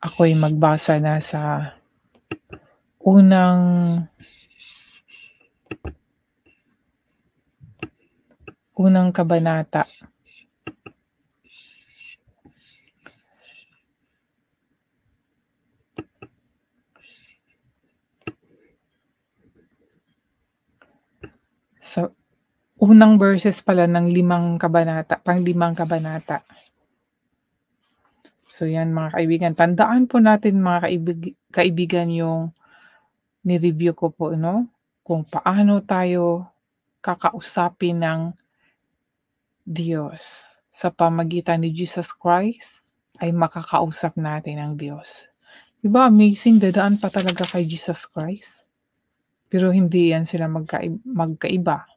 Ako'y magbasa na sa unang kabanata. Sa unang verses pala ng pang-limang kabanata. So yan mga kaibigan, tandaan po natin mga kaibigan yung ni-review ko po, no? Kung paano tayo kakausapin ng Diyos. Sa pamagitan ni Jesus Christ ay makakausap natin ang Diyos. Diba amazing, dadaan pa talaga kay Jesus Christ? Pero hindi yan sila magkaiba.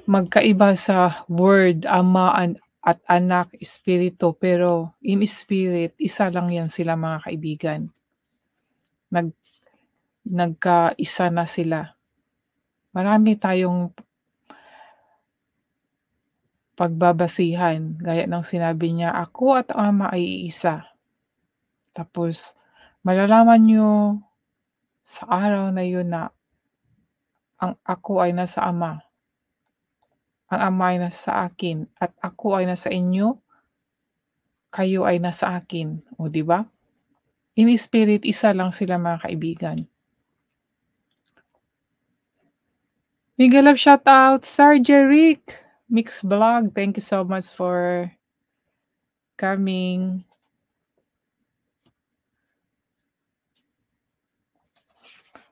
Magkaiba sa word, Ama at Anak, Espiritu, pero in spirit, isa lang yan sila mga kaibigan. Nagkaisa na sila. Marami tayong pagbabasihan, gaya ng sinabi niya, ako at Ama ay isa. Tapos, malalaman nyo sa araw na yun na ang ako ay nasa Ama, ang Ama ay nasa akin, at ako ay nasa inyo, kayo ay nasa akin. O, di ba? In spirit, isa lang sila mga kaibigan. Mega love shout out, Sir Jeric, Mix Vlog. Thank you so much for coming.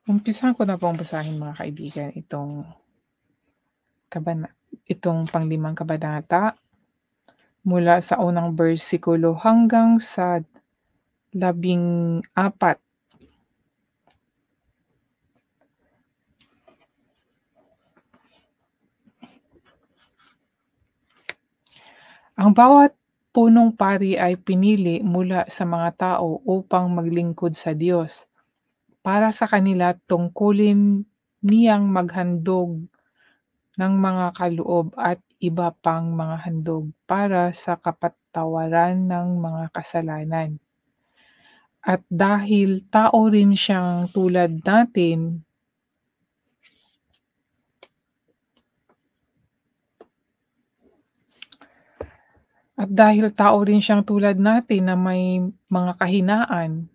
Umpisahan ko na pong basahin mga kaibigan itong pang-limang kabanata mula sa unang bersikulo hanggang sa 14. Ang bawat punong pari ay pinili mula sa mga tao upang maglingkod sa Diyos. Para sa kanila tungkulin niyang maghandog ng mga kaloob at iba pang mga handog para sa kapatawaran ng mga kasalanan. At dahil tao rin siyang tulad natin, na may mga kahinaan,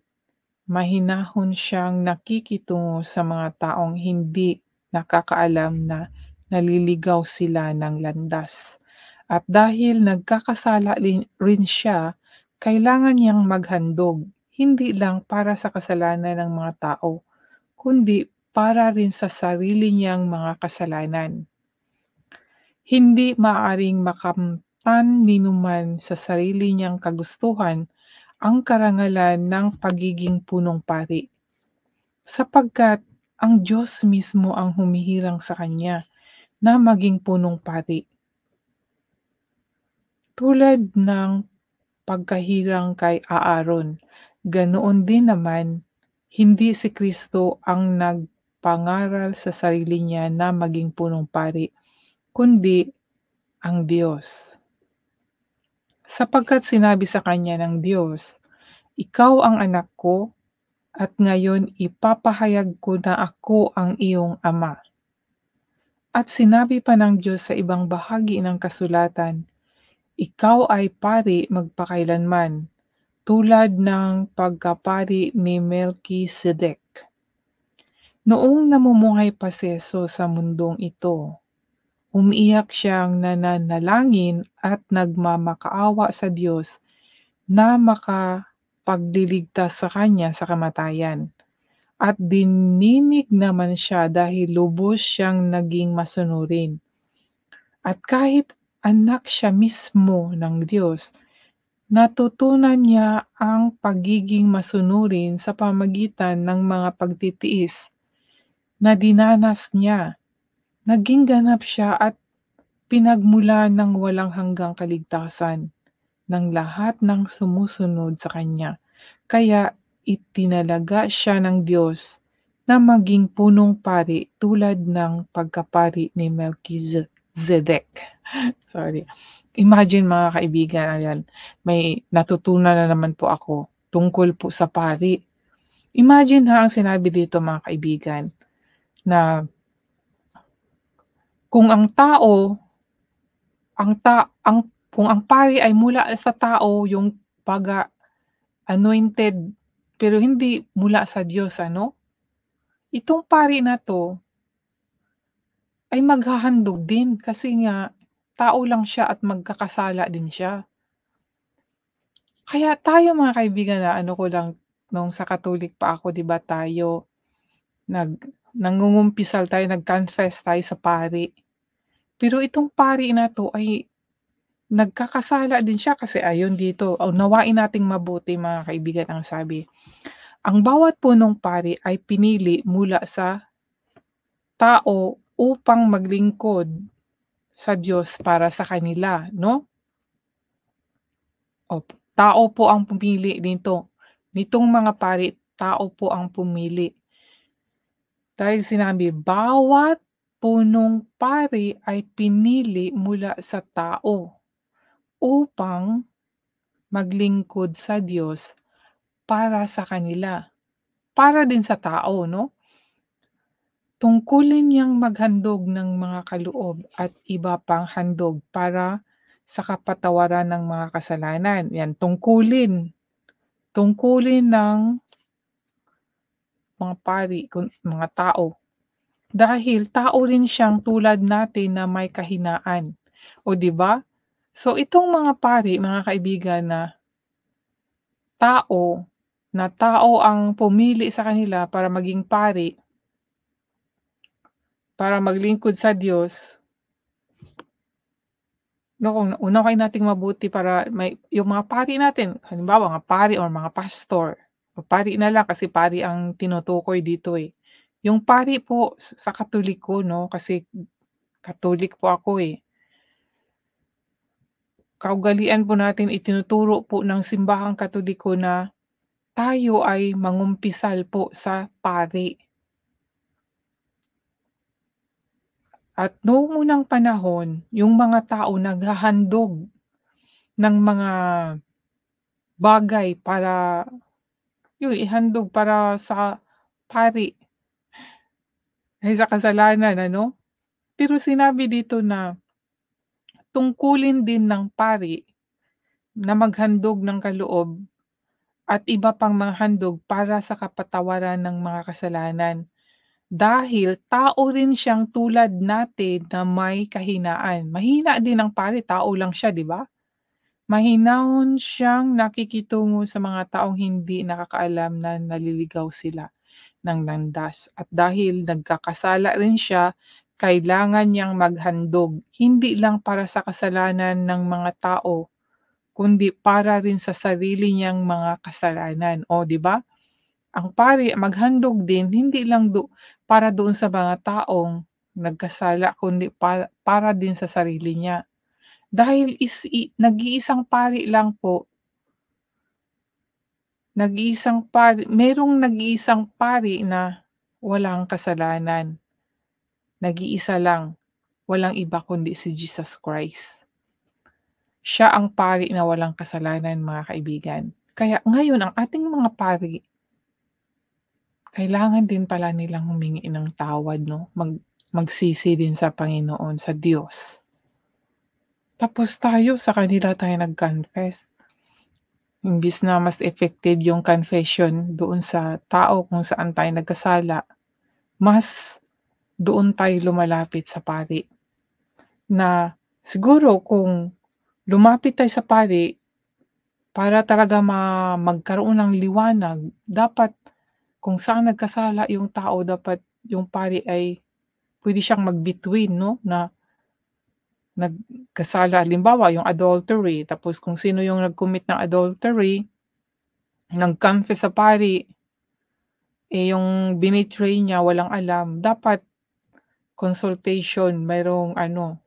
mahinahon siyang nakikitungo sa mga taong hindi nakakaalam na naliligaw sila ng landas. At dahil nagkakasala rin siya, kailangan niyang maghandog, hindi lang para sa kasalanan ng mga tao, kundi para rin sa sarili niyang mga kasalanan. Hindi maaaring makamtan ninuman sa sarili niyang kagustuhan ang karangalan ng pagiging punong pari, sapagkat ang Diyos mismo ang humihirang sa kanya na maging punong pari. Tulad ng pagkahirang kay Aaron, ganoon din naman, hindi si Kristo ang nagpangaral sa sarili niya na maging punong pari, kundi ang Diyos. Sapagkat sinabi sa kanya ng Diyos, ikaw ang anak ko, at ngayon ipapahayag ko na ako ang iyong ama. At sinabi pa ng Diyos sa ibang bahagi ng kasulatan, ikaw ay pari magpakailanman, tulad ng pagkapari ni Melchizedek. Noong namumuhay pa si Jesus sa mundong ito, umiiyak siyang nananalangin at nagmamakaawa sa Diyos na makapagliligtas sa kanya sa kamatayan. At dininig naman siya dahil lubos siyang naging masunurin. At kahit anak siya mismo ng Diyos, natutunan niya ang pagiging masunurin sa pamagitan ng mga pagtitiis na dinanas niya. Naging ganap siya at pinagmula ng walang hanggang kaligtasan ng lahat ng sumusunod sa kanya. Kaya itinalaga siya ng Diyos na maging punong pari tulad ng pagkapari ni Melchizedek. Sorry. Imagine mga kaibigan, ayan, may natutunan na naman po ako tungkol po sa pari. Imagine ha, ang sinabi dito mga kaibigan, na kung ang tao, kung ang pari ay mula sa tao, yung anointed, pero hindi mula sa Diyos ano, itong pari na 'to ay maghahandog din kasi nga tao lang siya at magkakasala din siya. Kaya tayo mga kaibigan, na ano ko lang, nung sa Katolik pa ako 'di ba tayo nangungumpisal tayo, nag-confess tayo sa pari. Pero itong pari na 'to ay nagkakasala din siya kasi ayon dito, unawain nating mabuti mga kaibigan ang sabi. Ang bawat punong pari ay pinili mula sa tao upang maglingkod sa Diyos para sa kanila 'no? Tao po ang pumili nito. Nitong mga pari, tao po ang pumili. Dahil sinabi, bawat punong pari ay pinili mula sa tao upang maglingkod sa Diyos para sa kanila. Para din sa tao 'no? Tungkulin niyang maghandog ng mga kaloob at iba pang handog para sa kapatawaran ng mga kasalanan. Yan, tungkulin. Tungkulin ng mga pari, mga tao. Dahil tao rin siyang tulad natin na may kahinaan. O 'di ba? So itong mga pari, mga kaibigan, tao tao ang pumili sa kanila para maging pari, para maglingkod sa Diyos. Naku, unawain nating mabuti para may yung mga pari natin, halimbawa mga pari or mga pastor, o pari na lang kasi pari ang tinutukoy dito, eh. Yung pari po sa Katoliko 'no, kasi Katolik po ako, eh. Kaugalian po natin, itinuturo po ng simbahang Katoliko na tayo ay mangumpisal po sa pari. At noong unang panahon, yung mga tao naghahandog ng mga bagay para yun, ihandog para sa pari, dahil sa kasalanan ano. Pero sinabi dito na tungkulin din ng pari na maghandog ng kaloob at iba pang mga handog para sa kapatawaran ng mga kasalanan. Dahil tao rin siyang tulad natin na may kahinaan. Mahina din ang pari, tao lang siya, 'di ba? Mahinahon siyang nakikitungo sa mga taong hindi nakakaalam na naliligaw sila ng landas. At dahil nagkakasala rin siya, kailangan niyang maghandog, hindi lang para sa kasalanan ng mga tao, kundi para rin sa sarili niyang mga kasalanan. O, 'di ba? Ang pari maghandog din hindi lang para doon sa mga taong nagkasala, kundi para din sa sarili niya. Dahil nag-iisang pari lang po, merong nag-iisang pari na walang kasalanan. Nag-iisa lang, walang iba kundi si Jesus Christ. Siya ang pari na walang kasalanan mga kaibigan. Kaya ngayon ang ating mga pari, kailangan din pala nilang humingi ng tawad 'no, magsisi din sa Panginoon, sa Diyos. Tapos sa kanila tayo nag-confess. Imbis na mas effective yung confession doon sa tao kung saan tayo nagkasala, mas doon tayo lumalapit sa pari. Na siguro kung lumapit tayo sa pari para talaga magkaroon ng liwanag, dapat kung saan nagkasala yung tao, dapat yung pari ay puwede siyang mag-between 'no, na nagkasala. Halimbawa yung adultery, tapos kung sino yung nag-commit ng adultery, nag-confess sa pari, yung binitray niya walang alam, dapat consultation, mayroong ano,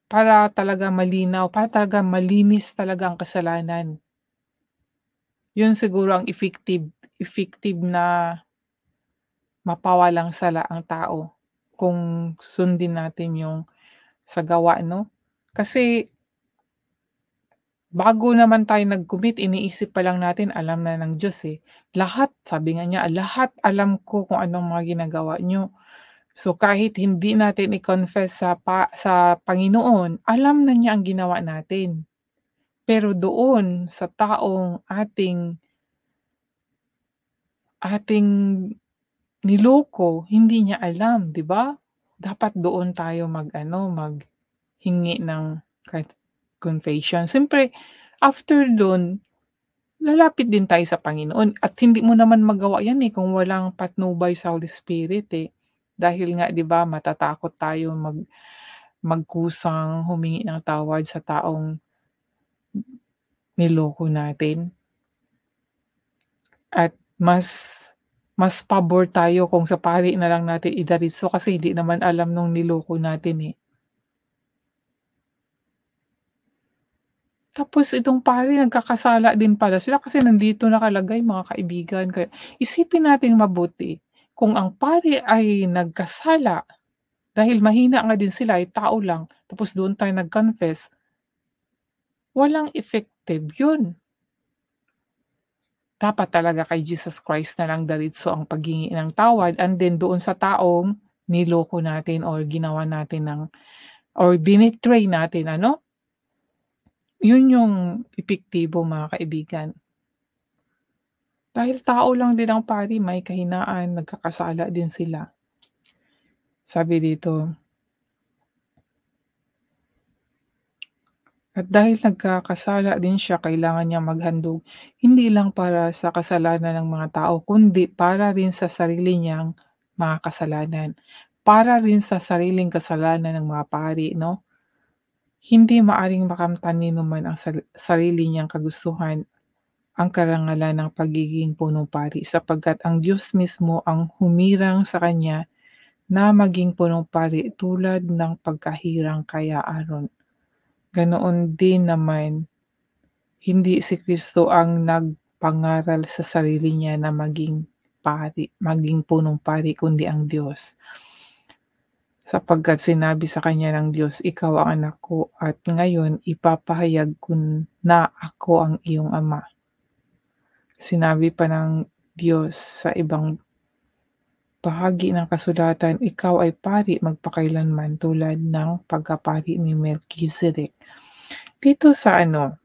para talaga malinaw, para talaga malinis talaga ang kasalanan. Yun siguro ang effective na mapawalang sala ang tao kung sundin natin yung sa gawa 'no? Kasi bago naman tayo nag-commit iniisip pa lang natin alam na ng Diyos, eh. Lahat sabi nga niya, "Lahat alam ko kung anong mga ginagawa niyo." So, kahit hindi natin i-confess sa Panginoon, alam na niya ang ginawa natin. Pero doon sa taong ating niloko, hindi niya alam, 'di ba? Dapat doon tayo mag-ano, maghingi ng kahit confession. Siyempre after dun, lalapit din tayo sa Panginoon at hindi mo naman magawa 'yan, eh, kung walang patnubay sa Holy Spirit, eh. Dahil nga 'di ba matatakot tayo magkusang humingi ng tawad sa taong niloko natin at mas pabor tayo kung sa pari na lang natin idiretso kasi hindi naman alam nung niloko natin, eh. Tapos itong pari nagkakasala din pala sila kasi nandito nakalagay mga kaibigan, kaya isipin natin mabuti kung ang pari ay nagkasala dahil mahina nga din sila, ay tao lang, tapos doon tayo nag-confess, walang effective yun. Dapat talaga kay Jesus Christ na lang diretso ang paghingi ng tawad and then doon sa taong niloko natin or ginawa natin ng or binitray natin ano, yun yung epektibo mga kaibigan. Dahil tao lang din ang pari, may kahinaan, nagkakasala din sila. Sabi dito, at dahil nagkakasala din siya, kailangan niyang maghandog hindi lang para sa kasalanan ng mga tao, kundi para rin sa sarili niyang mga kasalanan. Para rin sa sariling kasalanan ng mga pari 'no. Hindi maaring makamtan ni man ang sarili niyang kagustuhan ang karangalan ng pagiging punong pari sapagkat ang Diyos mismo ang humirang sa kanya na maging punong pari tulad ng pagkahirang kay Aaron. Ganoon din naman, hindi si Kristo ang nagpangaral sa sarili niya na maging punong pari kundi ang Diyos. Sapagkat sinabi sa kanya ng Diyos, "Ikaw ang anak ko at ngayon ipapahayag ko na ako ang iyong ama." Sinabi pa ng Diyos sa ibang bahagi ng kasulatan, "Ikaw ay pari magpakailanman tulad ng pagkapari ni Melchizedek." Dito sa ano,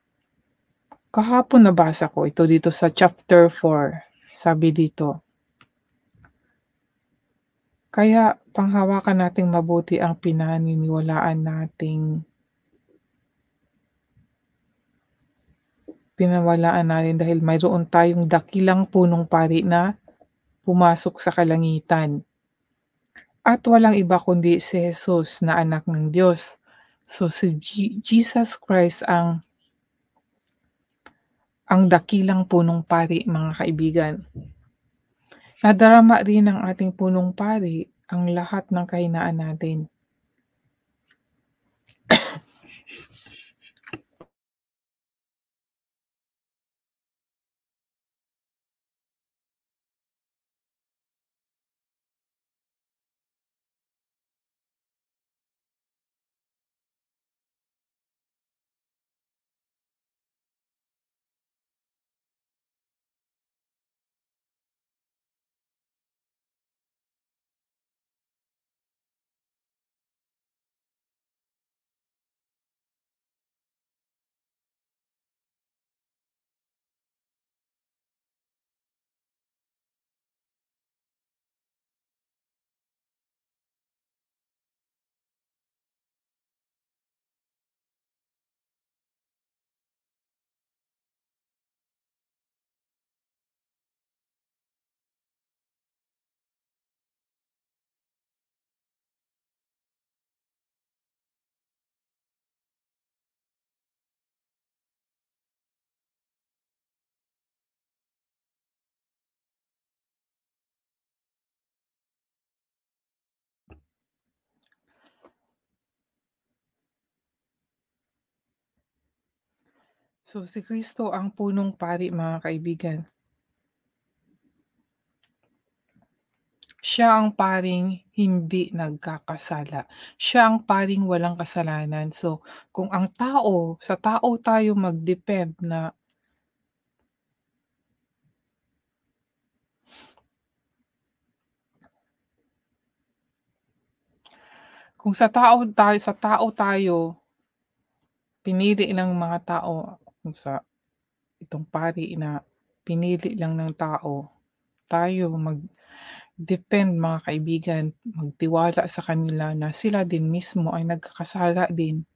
kahapon nabasa ko ito dito sa chapter 4, sabi dito, "Kaya panghawakan nating mabuti ang pinawalaan natin dahil mayroon tayong dakilang punong pari na pumasok sa kalangitan at walang iba kundi si Jesus na anak ng Diyos." So si Jesus Christ ang dakilang punong pari mga kaibigan. Nadarama rin ng ating punong pari ang lahat ng kahinaan natin. So si Kristo ang punong pari mga kaibigan. Siya ang paring hindi nagkakasala. Siya ang paring walang kasalanan. So, kung ang sa tao tayo mag-depend na kung sa tao tayo pinili ng mga tao, kung sa itong pari na pinili lang ng tao, tayo mag-depend mga kaibigan, magtiwala sa kanila na sila din mismo ay nagkakasala din.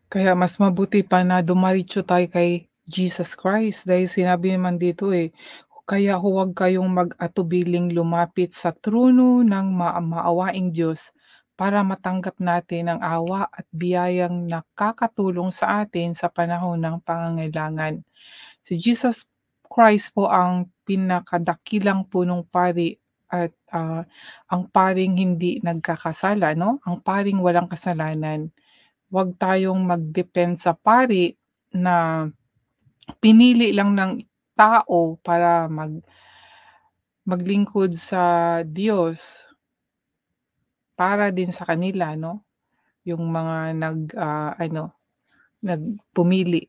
Kaya mas mabuti pa na dumiretso tayo kay Jesus Christ dahil sinabi naman dito, "Kaya huwag kayong mag-atubiling lumapit sa trono ng maawaing Diyos para matanggap natin ang awa at biyayang nakakatulong sa atin sa panahon ng pangangailangan." Si Jesus Christ po ang pinakadakilang punong pari at, ang paring hindi nagkakasala 'no, ang paring walang kasalanan. 'Wag tayong mag-depend sa pari na pinili lang ng tao para maglingkod sa Diyos para din sa kanila 'no, yung mga pumili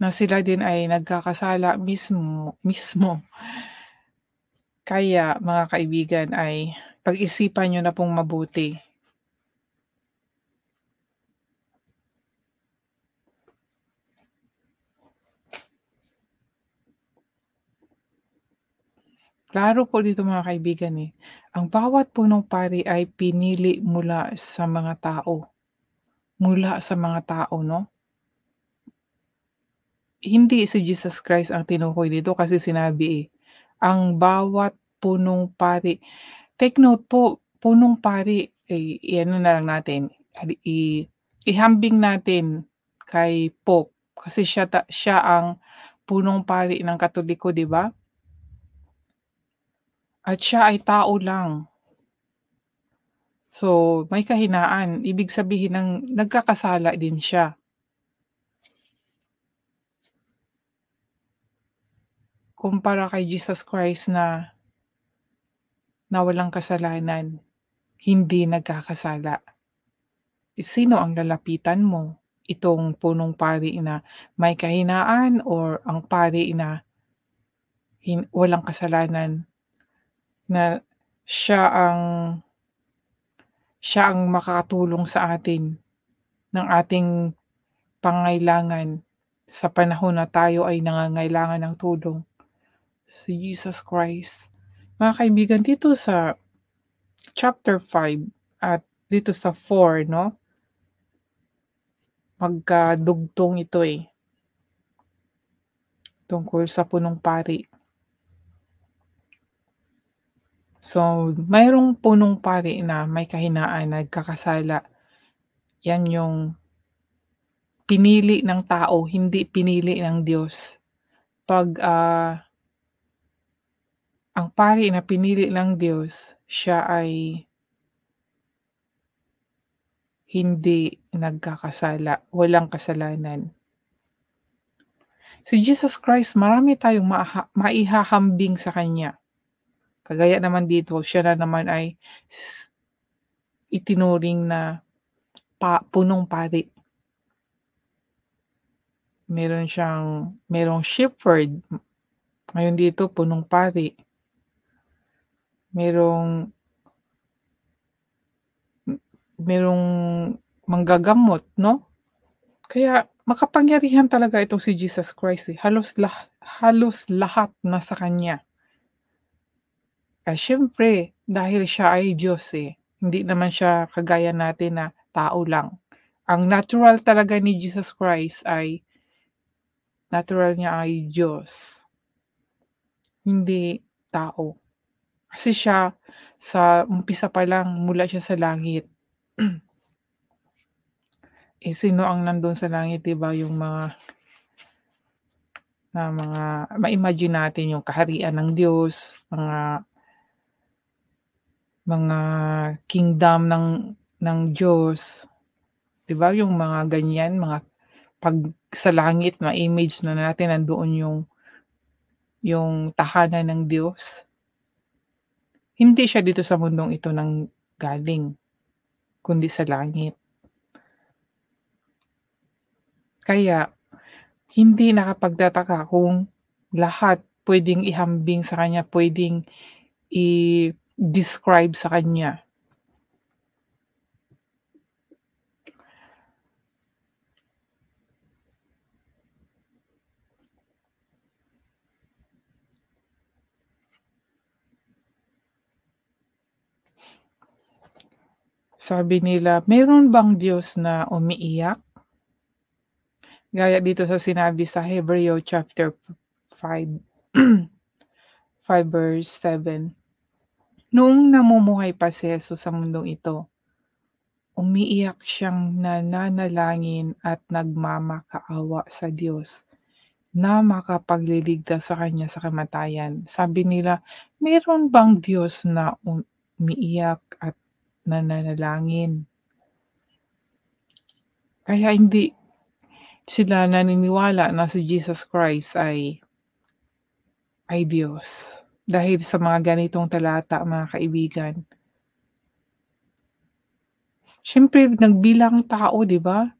na sila din ay nagkakasala mismo mismo. Kaya mga kaibigan ay pag-isipan niyo na pong mabuti. Klaro po dito mga kaibigan, ang bawat punong pari ay pinili mula sa mga tao 'no. Hindi si Jesus Christ ang tinukoy dito kasi sinabi, ang bawat punong pari. Take note po, punong pari, i-ano na lang natin, ihambing natin kay Pope kasi siya ang punong pari ng Katoliko, 'di ba? At siya ay tao lang. So, may kahinaan, ibig sabihin ng nagkakasala din siya. Kumpara kay Jesus Christ na walang kasalanan, hindi nagkakasala. Sino ang lalapitan mo? Itong punong pari na may kahinaan or ang pari na walang kasalanan na siya ang siya ang makakatulong sa atin ng ating pangangailangan sa panahon na tayo ay nangangailangan ng tulong, si Jesus Christ. Mga kaibigan, dito sa chapter 5 at dito sa 4 'no, magkadugtong ito, tungkol sa punong pari. So, mayroong punong pari na may kahinaan, nagkakasala. 'Yan yung pinili ng tao, hindi pinili ng Diyos. 'Pag, ang pari na pinili ng Diyos, siya ay hindi nagkakasala, walang kasalanan. Si Jesus Christ marami tayong maihahambing sa kanya. Kagaya naman dito, siya na naman ay itinuring na punong pari. Merong shepherd, ngayon dito punong pari. Merong merong manggagamot 'no? Kaya makapangyarihan talaga itong si Jesus Christ, halos lahat nasa kanya. Siyempre dahil siya ay Diyos, hindi naman siya kagaya natin na tao lang. Ang natural talaga ni Jesus Christ ay natural niya ay Diyos, hindi tao. Kasi siya sa umpisa pa lang mula siya sa langit. Sino ang nandun sa langit, 'di ba, yung mga na ma-imagine natin yung kaharian ng Diyos, mga kingdom ng Diyos, 'di ba, yung mga ganyan, 'pag sa langit ma-image na natin nandoon yung tahanan ng Diyos. Hindi siya dito sa mundong ito galing, kundi sa langit. Kaya hindi nakapagtataka kung lahat puwedeng ihambing sa kanya, puwedeng i-describe sa kanya. Sabi nila, "Meron bang Diyos na umiiyak?" Gaya dito sa sinabi sa Hebreo chapter 5, 5 verse 7. Noong namumuhay pa si Hesus sa mundong ito, umiiyak siyang nananalangin at nagmamakaawa sa Diyos na makapagliligtas sa kanya sa kamatayan. Sabi nila, meron bang Diyos na umiiyak at nananalangin? Kaya hindi sila naniniwala na si Jesus Christ ay Diyos. Dahil sa mga ganitong talata, mga kaibigan. Siyempre nagbilang tao, 'di ba?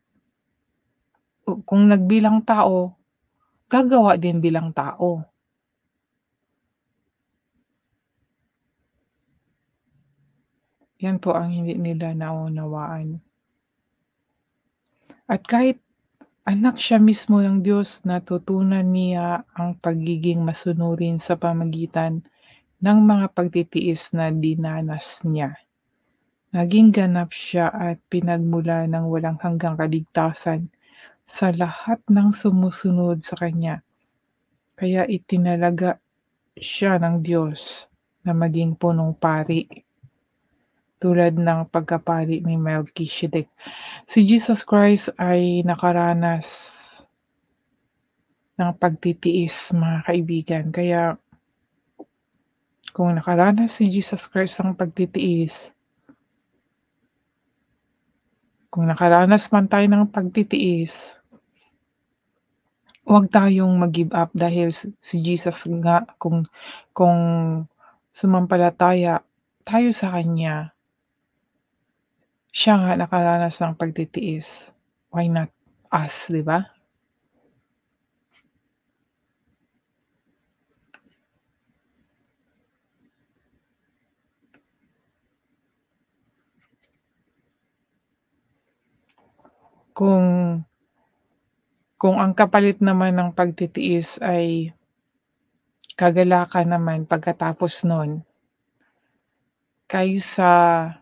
Kung nagbilang tao, gagawa din bilang tao. Yan po ang hindi nila naunawaan. At kahit anak siya mismo ng Diyos, natutunan niya ang pagiging masunurin sa pamagitan ng mga pagtitiis na dinanas niya. Naging ganap siya at pinagmula ng walang hanggang kaligtasan sa lahat ng sumusunod sa kanya. Kaya itinalaga siya ng Diyos na maging punong pari, tulad ng pagkapari ni Melchizedek. Si Jesus Christ ay nakaranas ng pagtitiis, mga kaibigan. Kaya kung nakaranas si Jesus Christ ng pagtitiis, kung nakaranas man tayo ng pagtitiis, huwag tayong mag-give up dahil si Jesus nga, kung sumampalataya tayo sa kanya, siya nga nakaranas ng pagtitiis. Why not us, 'di ba? Kung kung ang kapalit naman ng pagtitiis ay kagalakan naman pagkatapos nun, kaysa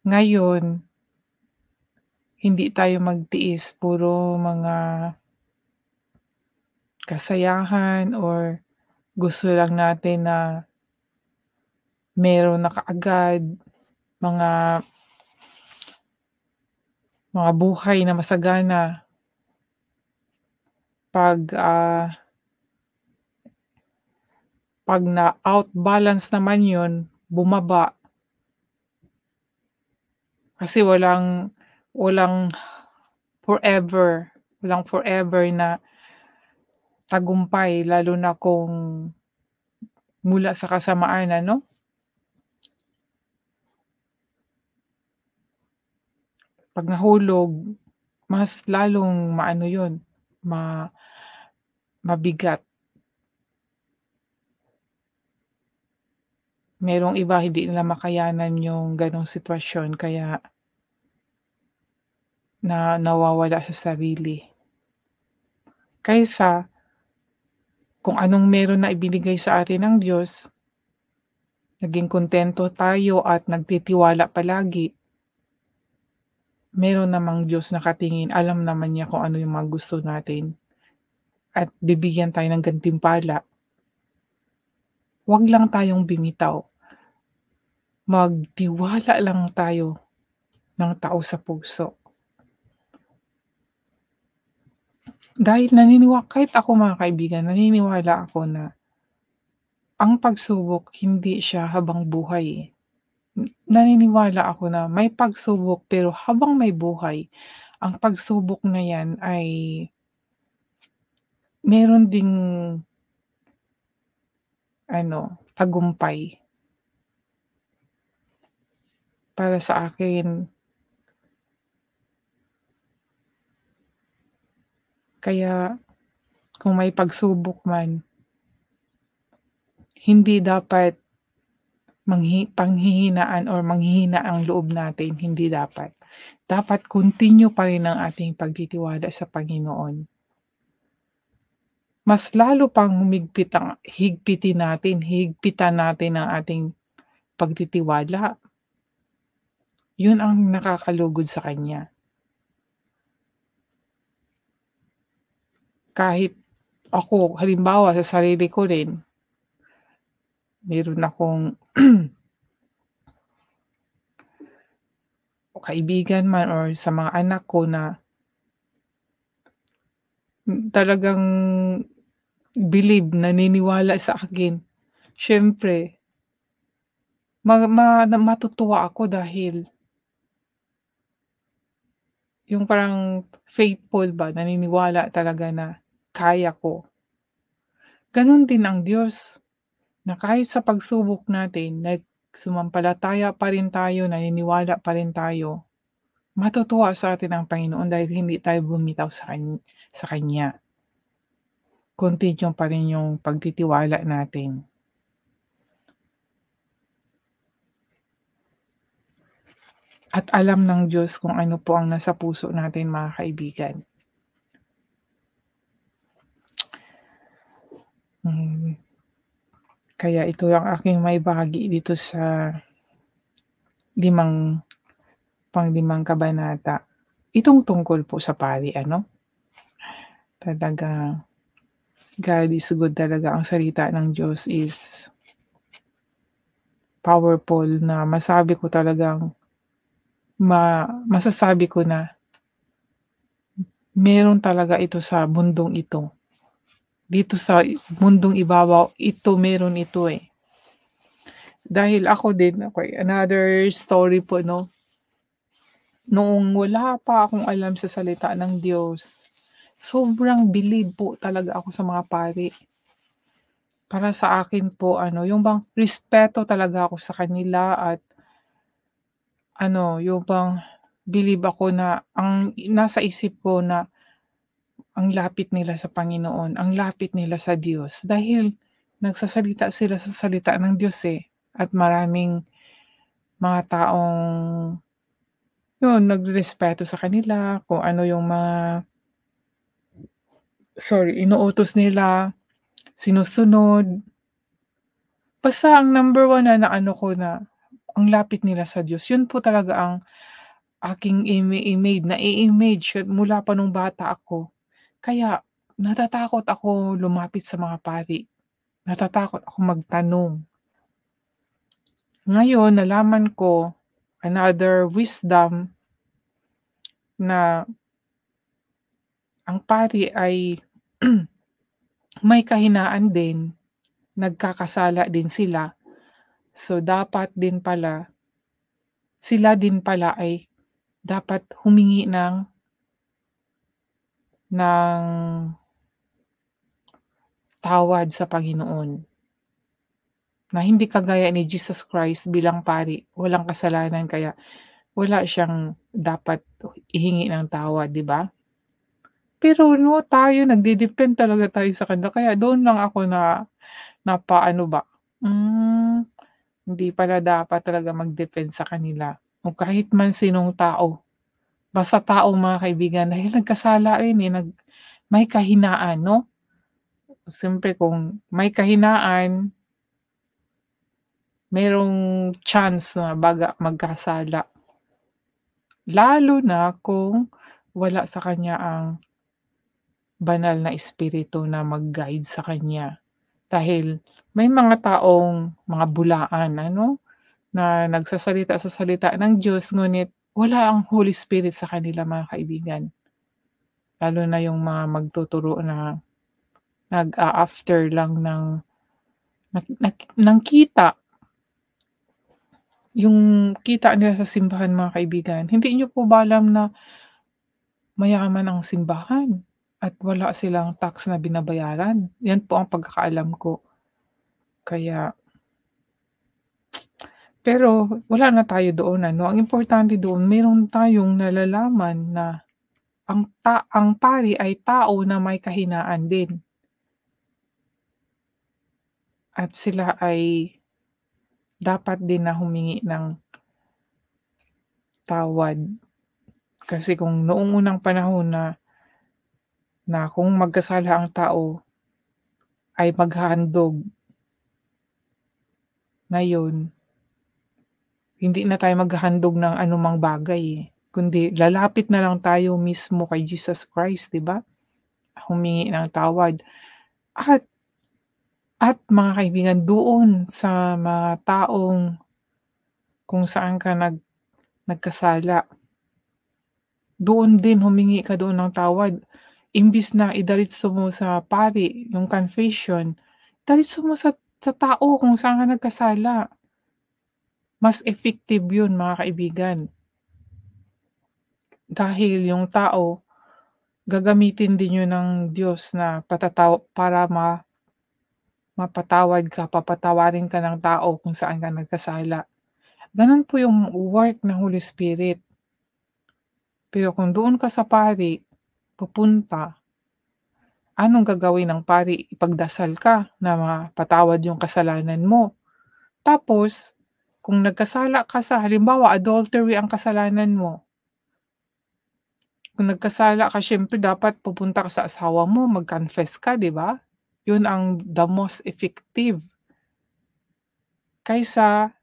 ngayon hindi tayo magtiis, puro mga kasayahan or gusto lang natin na meron na kaagad, mga buhay na masagana. 'Pag, 'pag na-outbalance naman yun, bumaba. Kasi walang forever, walang forever na tagumpay, lalo na kung mula sa kasamaan, ano? 'Pag nahulog, mas lalong maano yun, ma mabigat. Merong iba hindi nila makayanan yung gano'ng sitwasyon, kaya nawawala sa sarili. Kaysa kung anong meron na ibinigay sa atin ng Diyos, naging kuntento tayo at nagtitiwala palagi, meron namang Diyos nakatingin, alam naman niya kung ano yung mga gusto natin at bibigyan tayo ng gantimpala. 'Wag lang tayong bimitaw, magtiwala lang tayo ng taos sa puso. Dahil kahit ako mga kaibigan, naniniwala ako na ang pagsubok hindi siya habang buhay, eh. Naniniwala ako na may pagsubok pero habang may buhay, ang pagsubok na 'yan ay meron ding tagumpay. Para sa akin, kaya kung may pagsubok man, hindi dapat panghihinaan or manghihina ang loob natin, hindi dapat. Dapat continue pa rin ang ating pagtitiwala sa Panginoon. Mas lalo pang higpitan natin ang ating pagtitiwala. Yun ang nakakalugod sa Kanya. Kahit ako, halimbawa sa sarili ko rin, meron akong kaibigan man or sa mga anak ko na talagang naniniwala sa akin. Siyempre matutuwa ako dahil yung parang faithful ba, naniniwala talaga na kaya ko. Gano'n din ang Diyos, na kahit sa pagsubok natin sumampalataya pa rin tayo, naniniwala pa rin tayo, matutuwa sa atin ang Panginoon dahil hindi tayo bumitaw sa Kanya. Continue pa rin yung pagtitiwala natin. At alam ng Diyos kung ano po ang nasa puso natin mga kaibigan. Kaya ito ang aking maibahagi dito sa panglimang kabanata. Itong tungkol po sa pari talaga God is good talaga. Ang salita ng Diyos is powerful na masasabi ko na meron talaga ito sa mundong ito. Dito sa mundong ibabaw, meron ito, eh. Dahil ako another story po, noong wala pa akong alam sa salita ng Diyos, sobrang bilib po talaga ako sa mga pari. Para sa akin po yung bang respeto talaga ako sa kanila at yung bang bilib ako na ang nasa isip ko na ang lapit nila sa Panginoon, ang lapit nila sa Diyos dahil nagsasalita sila sa salita ng Diyos, eh, at maraming mga taong nagrerespeto sa kanila, kung ano yung inuutos nila, sinusunod. Basta ang number one na ko na ang lapit nila sa Diyos, yun po talaga ang aking nai-image mula pa nung bata ako. Kaya natatakot ako lumapit sa mga pari, natatakot ako magtanong. Ngayon nalaman ko another wisdom na ang pari ay may kahinaan din, nagkakasala din sila. So dapat din pala, sila din pala ay dapat humingi ng tawad sa Panginoon. Na hindi kagaya ni Jesus Christ bilang pari, walang kasalanan kaya wala siyang dapat ihingi ng tawad, 'di ba? Pero tayo nagde-depend talaga tayo sa kanila kaya doon lang ako napaano ba, hindi pala dapat talaga mag-depend sa kanila o kahit man sinong tao. Basta tao mga kaibigan dahil nagkasala rin, may kahinaan, 'no? Siyempre kung may kahinaan, merong chance na magkasala. Lalo na kung wala sa kanya ang banal na espiritu na mag-guide sa kanya. Dahil may mga taong mga bulaan na nagsasalita sa salita ng Diyos ngunit wala ang Holy Spirit sa kanila mga kaibigan. lalo na yung mga magtuturo na nag-a-after lang ng kita, yung kita nila sa simbahan mga kaibigan. Hindi niyo po ba alam na mayaman ang simbahan at wala silang tax na binabayaran? Yan po ang pagkakaalam ko. Kaya pero wala na tayo doon ano, ang importante doon meron tayong nalalaman na ang pari ay tao na may kahinaan din at sila ay dapat din na humingi ng tawad. Kasi kung noong unang panahon na kung magkasala ang tao ay maghahandog, ngayon hindi na tayo maghahandog ng anumang bagay, eh, kundi lalapit na lang tayo mismo kay Jesus Christ, 'di ba? Humingi ng tawad at mga kaibigan doon sa mga taong kung saan ka nagkasala, doon din humingi ka doon ng tawad. Imbis na idiretso mo sa pari yung confession, diretso mo sa tao kung saan ka nagkasala. Mas effective yun mga kaibigan, dahil yung tao gagamitin din yun ng Diyos na para mapatawad ka, papatawarin ka ng tao kung saan ka nagkasala. Gano'n po yung work ng Holy Spirit. Pero kung doon ka sa pari pupunta, anong gagawin ng pari? Ipagdasal ka na mapatawad yung kasalanan mo. Tapos, kung nagkasala ka sa halimbawa adultery ang kasalanan mo, kung nagkasala ka siyempre dapat pupunta ka sa asawa mo, mag-confess ka, 'di ba? 'Yun ang the most effective kaysa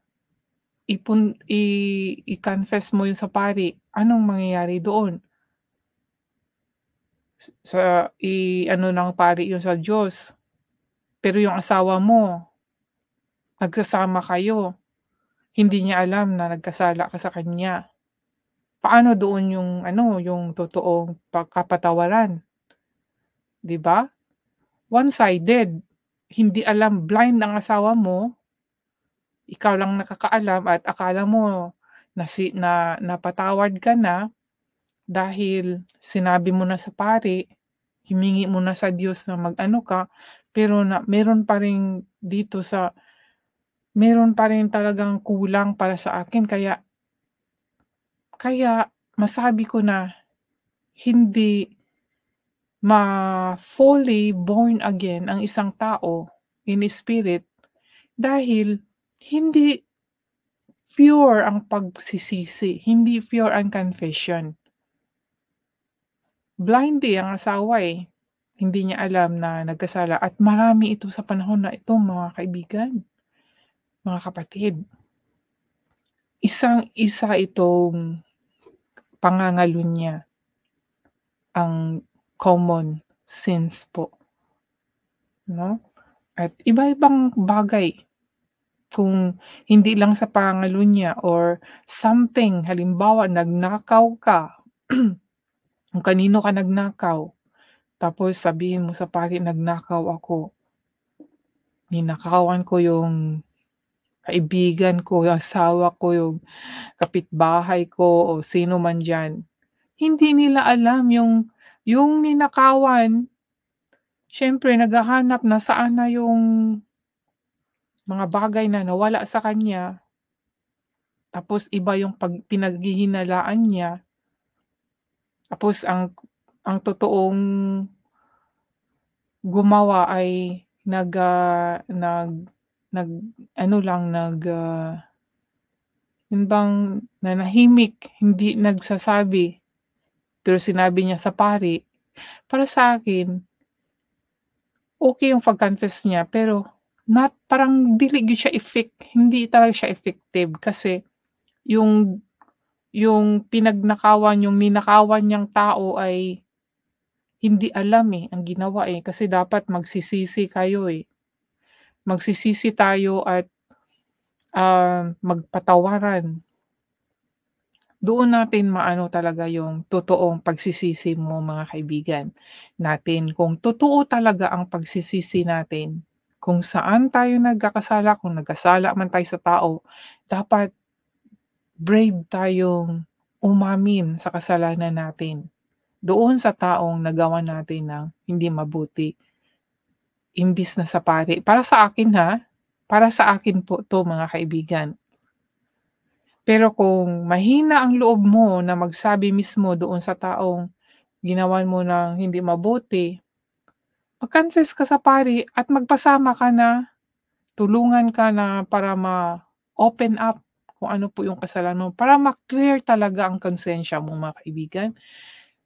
i-confess mo 'yun sa pari. Anong mangyayari doon? I-ano ng pari 'yun sa Diyos, pero yung asawa mo, nagsasama kayo, hindi niya alam na nagkasala ka sa kanya. Paano doon yung ano, yung totoong pagkapatawaran, 'di ba? One-sided. Hindi alam, blind ang asawa mo, ikaw lang nakakaalam at akala mo napatawad ka na dahil sinabi mo na sa pari, himingi mo na sa Diyos na mag-ano ka, pero meron pa rin talagang kulang para sa akin kaya kaya masabi ko na hindi fully born again ang isang tao in spirit dahil hindi pure ang pagsisisi, hindi pure ang confession. Blind ang asawa, eh, hindi niya alam na nagkasala at marami ito sa panahon na ito mga kaibigan, mga kapatid. Isang-isa itong pangangalunya, ang common sins po, 'no? At iba-ibang bagay kung hindi lang sa pangangalunya or something, halimbawa nagnakaw ka, kung kanino ka nagnakaw, tapos sabihin mo sa pari, "Nagnakaw ako, ninakawan ko yung kaibigan ko, yung asawa ko, yung kapitbahay ko o sino man diyan." Hindi nila alam yung ninakawan, siyempre naghahanap na saan na yung mga bagay na nawala sa kanya, tapos iba yung pinaghihinalaan niya, tapos ang totoong gumawa ay nag ano lang, yun bang nanahimik, hindi nagsasabi, pero sinabi niya sa pari. Para sa akin, okey yung pag-confess niya pero parang dili gyud siya hindi talaga siya effective kasi yung yung ninakawan niyang tao ay hindi alam, eh, ang ginawa, eh, kasi dapat magsisisi kayo, eh. Magsisisi tayo at, magpatawaran. Doon natin maano talaga yung totoong pagsisisi mo mga kaibigan natin. Kung totoo talaga ang pagsisisi natin, kung saan tayo nagkakasala, kung nagkasala man tayo sa tao, dapat brave tayong umamin sa kasalanan natin doon sa taong nagawa natin ng hindi mabuti, imbis na sa pari. Para sa akin ha, para sa akin po 'to mga kaibigan. Pero kung mahina ang loob mo na magsabi mismo doon sa taong ginawan mo ng hindi mabuti, mag-confess ka sa pari at magpasama ka na, tulungan ka na para ma-open up kung ano po yung kasalanan mo, para ma-clear talaga ang konsensya mo mga kaibigan.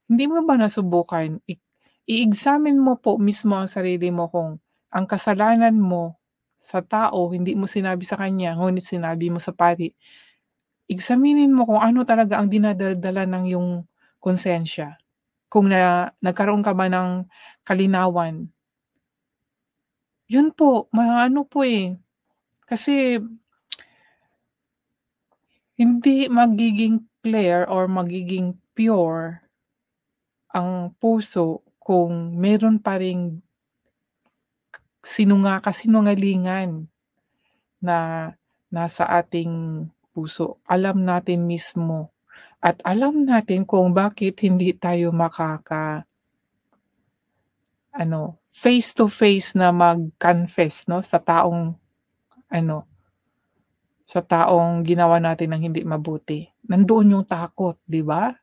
Hindi mo ba nasubukan i-examine mo po mismo ang sarili mo kung ang kasalanan mo sa tao hindi mo sinabi sa kanya ngunit sinabi mo sa pari. Examinin mo kung ano talaga ang dinadala ng iyong konsensya. Kung nagkaroon ka ba ng kalinawan. Yun po, maano po, eh, kasi hindi magiging clear or magiging pure ang puso kung meron pa ring kasinungalingan na nasa ating puso. Alam natin mismo at alam natin kung bakit hindi tayo face to face na mag-confess 'no, ano, sa taong ginawa natin ng hindi mabuti. Nandoon yung takot, 'di ba?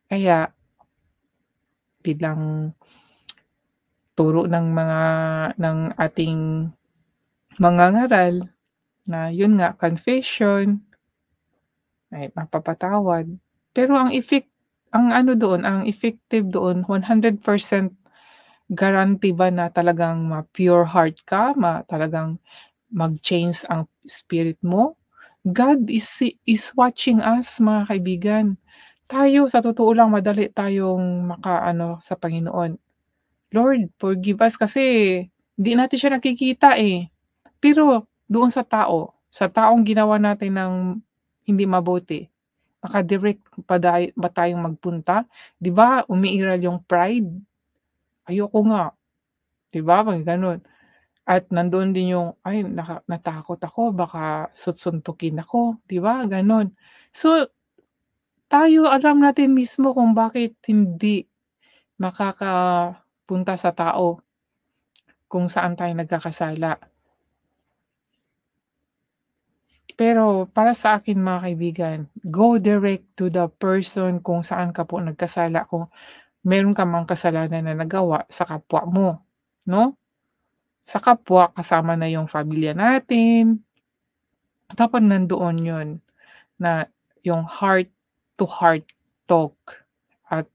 Kaya bilang turo ng ating mangangaral na yun nga, confession ay mapapatawad. Pero ang ano doon, ang effective doon 100% guarantee ba na talagang ma-pure heart ka, talagang mag-change ang spirit mo? God is watching us mga kaibigan. Tayo sa totoo lang madali tayong makaano sa Panginoon. Lord, forgive us kasi hindi natin siya nakikita, eh. Pero doon sa taong ginawa natin ng hindi mabuti, maka-direct ba tayong magpunta? 'Di ba umiiral yung pride? Ayoko nga, 'di ba, 'pag gano'n. At nandoon din yung, "Ay natakot ako baka suntukin ako." 'Di ba, gano'n. So, tayo alam natin mismo kung bakit hindi makakapunta sa tao kung saan tayo nagkakasala. Pero para sa akin mga kaibigan, go direct to the person kung saan ka po nagkasala, kung meron ka mang kasalanan na nagawa sa kapwa mo, 'no? Sa kapwa kasama na yung pamilya natin, dapat nandoon yun na yung heart to heart talk at,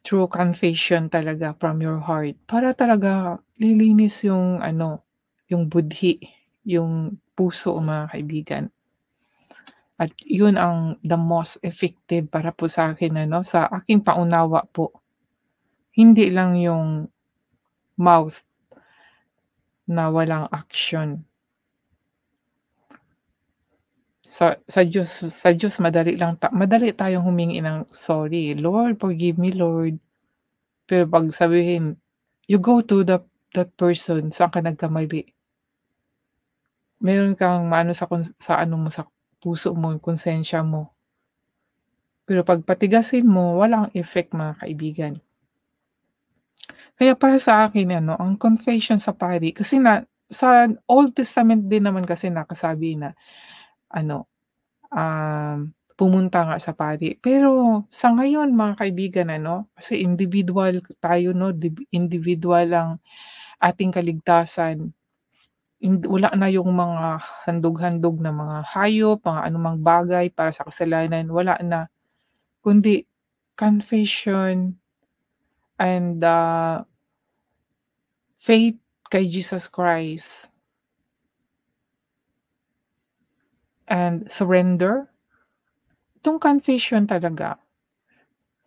true confession talaga from your heart para talaga lilinis yung ano, yung budhi, yung puso mga kaibigan. At yun ang the most effective para po sa akin ano, sa aking paunawa po. Hindi lang yung mouth na walang action. Sa Diyos madali tayong humingi ng sorry, "Lord, forgive me Lord." Pero 'pag sabihin, you go to that person, saan ka nagkamali. Meron kang maano sa ano mo, sa puso mo, konsensya mo. Pero 'pag patigasin mo, walang effect mga kaibigan. Kaya para sa akin ano, ang confession sa pari kasi sa Old Testament din naman kasi nakasabi na ano, pumunta nga sa pari. Pero sa ngayon mga kaibigan ano, kasi individual tayo 'no, individual ang ating kaligtasan. Wala na yung mga handog-handog na mga hayop, mga anumang bagay para sa kasalanan, wala na. Kundi confession and, faith kay Jesus Christ and surrender. Itong confession talaga,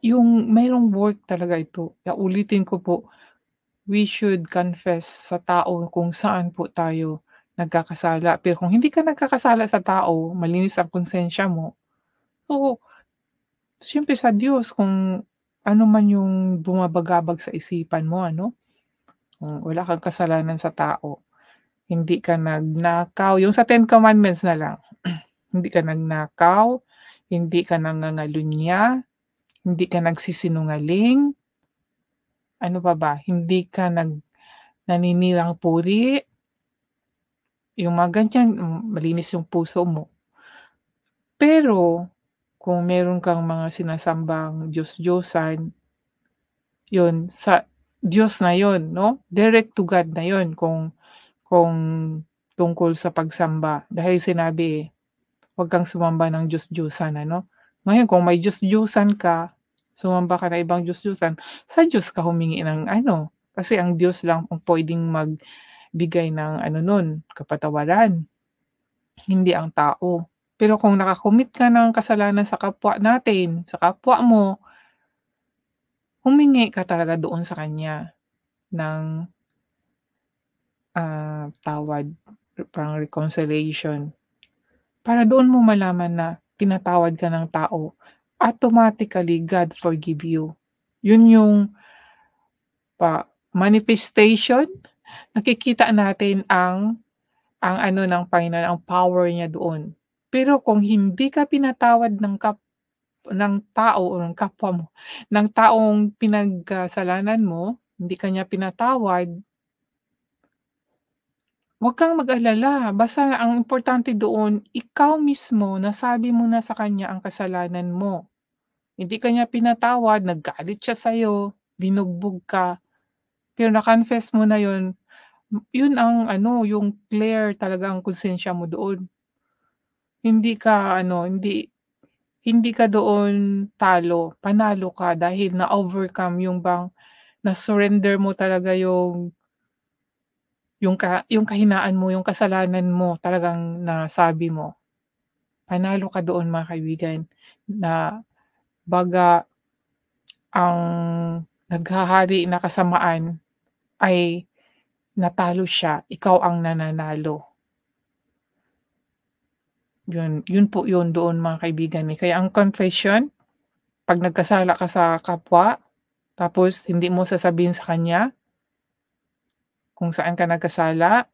yung mayroong work talaga ito. Uulitin ko po, we should confess sa tao kung saan po tayo nagkakasala. Pero kung hindi ka nagkakasala sa tao, malinis ang konsensya mo, so siyempre sa Diyos kung ano man yung bumabagabag sa isipan mo ano, kung wala kang kasalanan sa tao, hindi ka nagnakaw, yung sa Ten Commandments na lang. Hindi ka nagnakaw, hindi ka nangangalunya, hindi ka nagsisinungaling, ano pa ba, hindi ka naninirang puri, yung mga ganyan, malinis yung puso mo. Pero kung meron kang mga sinasambang Diyos-Diyosan, yun sa Diyos na yun 'no, direct to God na yun kung tungkol sa pagsamba. Dahil sinabi, huwag kang sumamba ng Diyos-Diyosan ano. Ngayon kung may Diyos-Diyosan ka, sumamba ka ng ibang Diyos-Diyosan, sa Diyos ka humingi ng ano, kasi ang Diyos lang ang puwedeng magbigay ng ano nun, kapatawaran, hindi ang tao. Pero kung naka-commit ka ng kasalanan sa kapwa natin, sa kapwa mo, humingi ka talaga doon sa kanya ng, tawad, parang reconciliation. Para doon mo malaman na pinatawad ka ng tao, automatically God forgive you. Yun yung manifestation, nakikita natin ang ano ng Panginoon, ang power niya doon. Pero kung hindi ka pinatawad ng tao o ng kapwa mo, ng taong pinagkasalanan mo, hindi ka niya pinatawad, huwag kang mag-alala, basta ang importante doon, ikaw mismo nasabi mo na sa kanya ang kasalanan mo. Hindi ka niya pinatawad, naggalit siya sa'yo, binugbog ka, pero na-confess mo na yun, yun ang ano, yung clear talaga ang konsensya mo doon. Hindi ka ano, hindi hindi ka doon talo, panalo ka dahil na-overcome yung bang na-surrender mo talaga yung kahinaan mo, yung kasalanan mo talagang nasabi mo. Panalo ka doon mga kaibigan, na baga ang naghahari na kasamaan ay natalo siya, ikaw ang nananalo. Yun po yun doon mga kaibigan, eh. Kaya ang confession, 'pag nagkasala ka sa kapwa, tapos hindi mo sasabihin sa kanya kung saan ka nagkasala,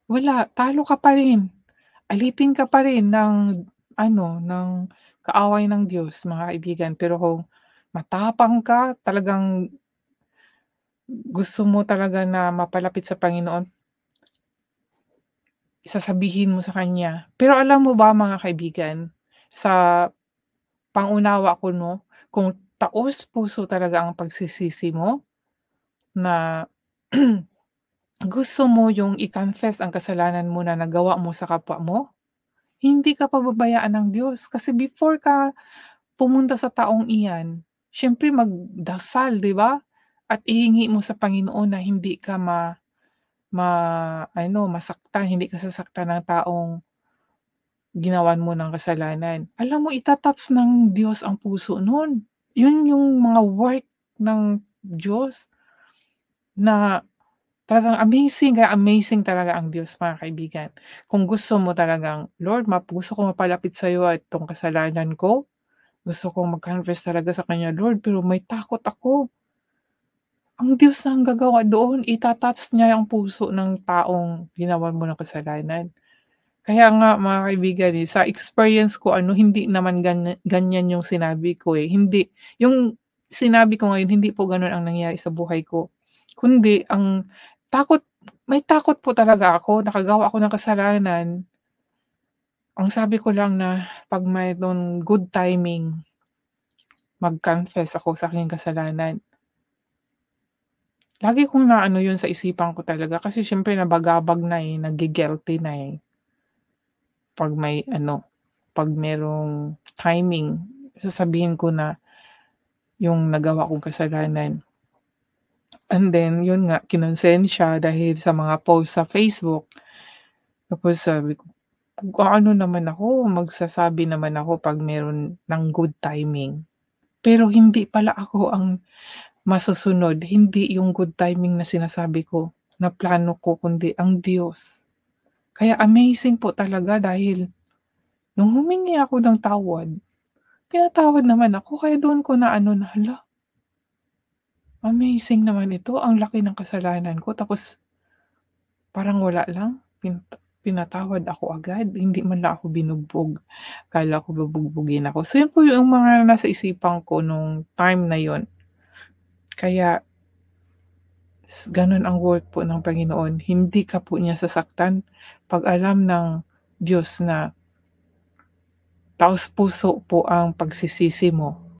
wala, talo ka pa rin. Alipin ka pa rin ng ano, ng kaaway ng Diyos mga kaibigan. Pero kung matapang ka, talagang gusto mo talaga na mapalapit sa Panginoon, sasabihin mo sa kanya. Pero alam mo ba mga kaibigan, sa pangunawa ko 'no, kung taos-puso talaga ang pagsisisi mo na gusto mo yung i-confess ang kasalanan mo na nagawa mo sa kapwa mo, hindi ka pababayaan ng Diyos. Kasi before ka pumunta sa taong iyan, siyempre magdasal, 'di ba? At ihingi mo sa Panginoon na hindi ka masaktan, hindi ka sasaktan ng taong ginawan mo ng kasalanan. Alam mo ng Diyos ang puso nun. Yun yung mga work ng Diyos na talagang amazing, kaya amazing talaga ang Diyos mga kaibigan. Kung gusto mo talagang, "Lord gusto ko mapalapit sa'yo at itong kasalanan ko, gusto kong mag-confess talaga sa kanya Lord, pero may takot ako." Ang Diyos na ang gagawa doon, niya ang puso ng taong ginawan mo ng kasalanan. Kaya nga mga kaibigan, eh, sa experience ko ano, hindi naman ganyan yung sinabi ko, eh, hindi yung sinabi ko ngayon hindi po gano'n ang nangyari sa buhay ko. Kundi ang takot may takot po talaga ako, nakagawa ako ng kasalanan. Ang sabi ko lang na 'pag mayroong good timing, mag-confess ako sa aking kasalanan. Lagi kong naano 'yun sa isipan ko talaga kasi siyempre nabagabag na, eh, nagi-guilty na, eh. 'Pag may ano, 'pag merong timing, sasabihin ko na yung nagawa kong kasalanan. And then yun nga, kinonsensya dahil sa mga post sa Facebook. Tapos sabi ko, kung ano naman ako, magsasabi naman ako 'pag meron ng good timing. Pero hindi pala ako ang masusunod, hindi yung good timing na sinasabi ko. na plano ko kundi ang Diyos. Kaya amazing po talaga dahil nung humingi ako ng tawad, pinatawad naman ako kaya doon ko na ano na, hala, amazing naman ito, ang laki ng kasalanan ko tapos parang wala lang, pinatawad ako agad, hindi man lang ako binugbog. Akala ko bubugbugin ako. So yun po yung mga nasa isipan ko nung time na yun. Kaya gano'n ang word po ng Panginoon, hindi ka po niya sasaktan 'pag alam ng Diyos na taos-puso po ang pagsisisi mo.